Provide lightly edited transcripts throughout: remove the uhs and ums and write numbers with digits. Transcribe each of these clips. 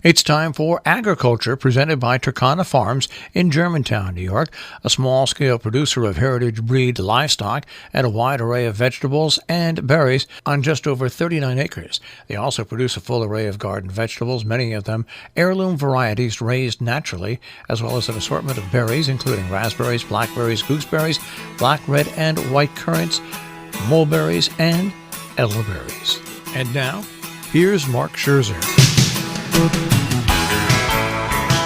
It's time for Agriculture, presented by Turkana Farms in Germantown, New York, a small-scale producer of heritage breed livestock and a wide array of vegetables and berries on just over 39 acres. They also produce a full array of garden vegetables, many of them heirloom varieties raised naturally, as well as an assortment of berries, including raspberries, blackberries, gooseberries, black, red, and white currants, mulberries, and elderberries. And now, here's Mark Scherzer.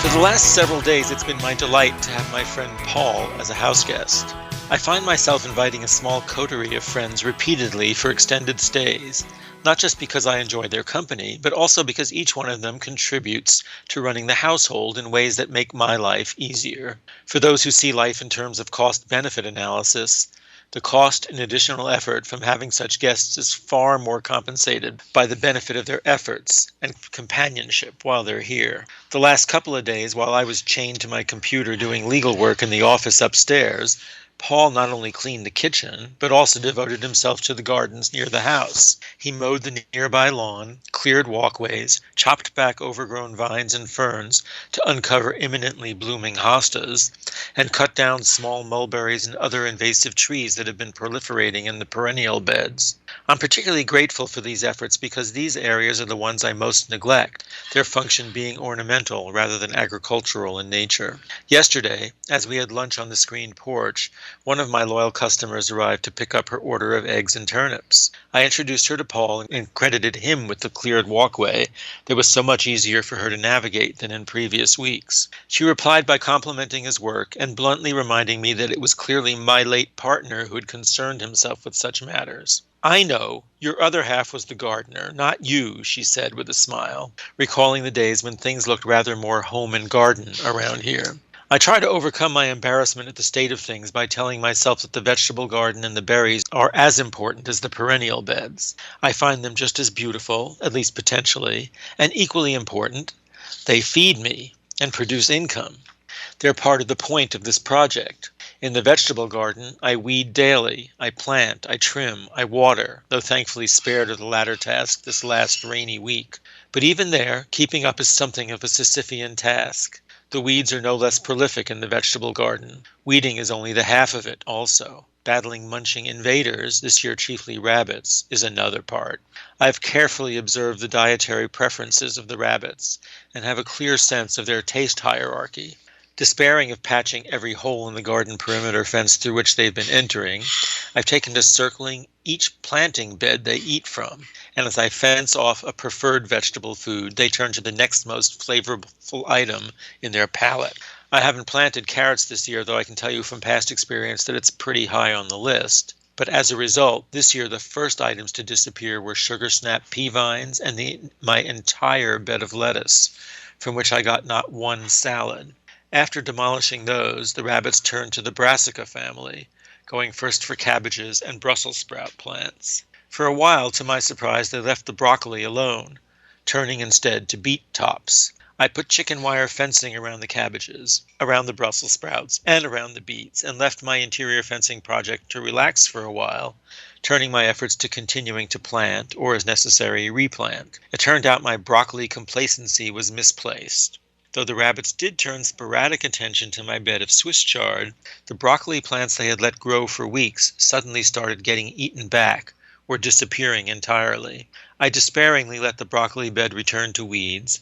For the last several days, it's been my delight to have my friend Paul as a house guest. I find myself inviting a small coterie of friends repeatedly for extended stays, not just because I enjoy their company, but also because each one of them contributes to running the household in ways that make my life easier. For those who see life in terms of cost-benefit analysis, the cost and additional effort from having such guests is far more compensated by the benefit of their efforts and companionship while they're here. The last couple of days, while I was chained to my computer doing legal work in the office upstairs, Paul not only cleaned the kitchen, but also devoted himself to the gardens near the house. He mowed the nearby lawn, cleared walkways, chopped back overgrown vines and ferns to uncover imminently blooming hostas, and cut down small mulberries and other invasive trees that have been proliferating in the perennial beds. I'm particularly grateful for these efforts because these areas are the ones I most neglect, their function being ornamental rather than agricultural in nature. Yesterday, as we had lunch on the screened porch, one of my loyal customers arrived to pick up her order of eggs and turnips. I introduced her to Paul and credited him with the cleared walkway that was so much easier for her to navigate than in previous weeks. She replied by complimenting his work and bluntly reminding me that it was clearly my late partner who had concerned himself with such matters. "I know. Your other half was the gardener, not you," she said with a smile, recalling the days when things looked rather more home and garden around here. I try to overcome my embarrassment at the state of things by telling myself that the vegetable garden and the berries are as important as the perennial beds. I find them just as beautiful, at least potentially, and equally important. They feed me and produce income. They're part of the point of this project. In the vegetable garden, I weed daily, I plant, I trim, I water, though thankfully spared of the latter task this last rainy week. But even there, keeping up is something of a Sisyphean task. The weeds are no less prolific in the vegetable garden. Weeding is only the half of it also. Battling munching invaders, this year chiefly rabbits, is another part. I've carefully observed the dietary preferences of the rabbits and have a clear sense of their taste hierarchy. Despairing of patching every hole in the garden perimeter fence through which they've been entering, I've taken to circling each planting bed they eat from, and as I fence off a preferred vegetable food, they turn to the next most flavorful item in their palate. I haven't planted carrots this year, though I can tell you from past experience that it's pretty high on the list. But as a result, this year the first items to disappear were sugar snap pea vines and my entire bed of lettuce, from which I got not one salad. After demolishing those, the rabbits turned to the brassica family, going first for cabbages and Brussels sprout plants. For a while, to my surprise, they left the broccoli alone, turning instead to beet tops. I put chicken wire fencing around the cabbages, around the Brussels sprouts, and around the beets, and left my interior fencing project to relax for a while, turning my efforts to continuing to plant, or as necessary, replant. It turned out my broccoli complacency was misplaced. Though the rabbits did turn sporadic attention to my bed of Swiss chard, the broccoli plants they had let grow for weeks suddenly started getting eaten back or disappearing entirely. I despairingly let the broccoli bed return to weeds,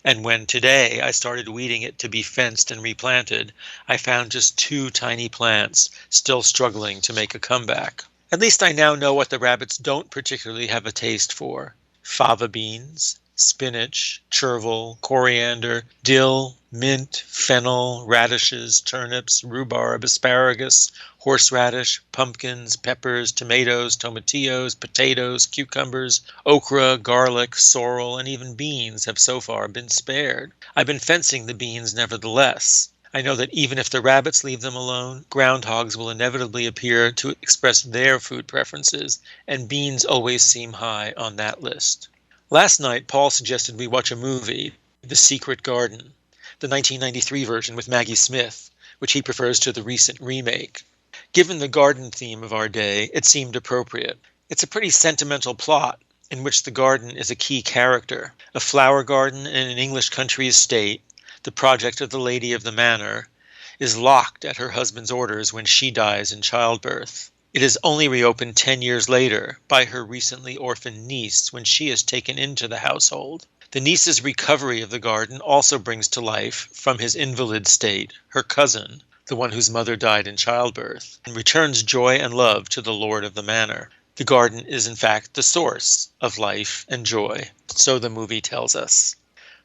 and when today I started weeding it to be fenced and replanted, I found just 2 tiny plants still struggling to make a comeback. At least I now know what the rabbits don't particularly have a taste for: fava beans, spinach, chervil, coriander, dill, mint, fennel, radishes, turnips, rhubarb, asparagus, horseradish, pumpkins, peppers, tomatoes, tomatillos, potatoes, cucumbers, okra, garlic, sorrel, and even beans have so far been spared. I've been fencing the beans nevertheless. I know that even if the rabbits leave them alone, groundhogs will inevitably appear to express their food preferences, and beans always seem high on that list. Last night, Paul suggested we watch a movie, The Secret Garden, the 1993 version with Maggie Smith, which he prefers to the recent remake. Given the garden theme of our day, it seemed appropriate. It's a pretty sentimental plot, in which the garden is a key character. A flower garden in an English country estate, the project of the lady of the manor, is locked at her husband's orders when she dies in childbirth. It is only reopened 10 years later by her recently orphaned niece when she is taken into the household. The niece's recovery of the garden also brings to life, from his invalid state, her cousin, the one whose mother died in childbirth, and returns joy and love to the lord of the manor. The garden is in fact the source of life and joy, so the movie tells us.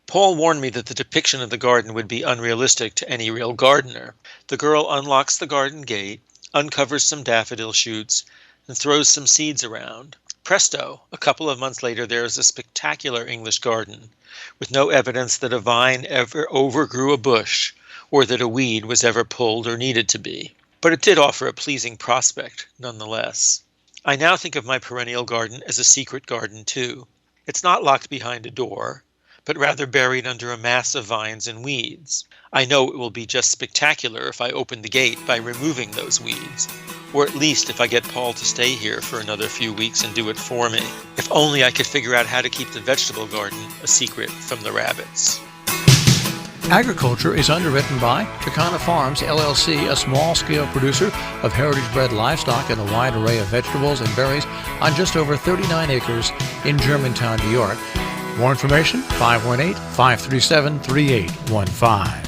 Paul warned me that the depiction of the garden would be unrealistic to any real gardener. The girl unlocks the garden gate, uncovers some daffodil shoots, and throws some seeds around. Presto, a couple of months later there is a spectacular English garden, with no evidence that a vine ever overgrew a bush, or that a weed was ever pulled or needed to be. But it did offer a pleasing prospect, nonetheless. I now think of my perennial garden as a secret garden too. It's not locked behind a door, but rather buried under a mass of vines and weeds. I know it will be just spectacular if I open the gate by removing those weeds, or at least if I get Paul to stay here for another few weeks and do it for me. If only I could figure out how to keep the vegetable garden a secret from the rabbits. Agriculture is underwritten by Turkana Farms, LLC, a small-scale producer of heritage-bred livestock and a wide array of vegetables and berries on just over 39 acres in Germantown, New York. More information, 518-537-3815.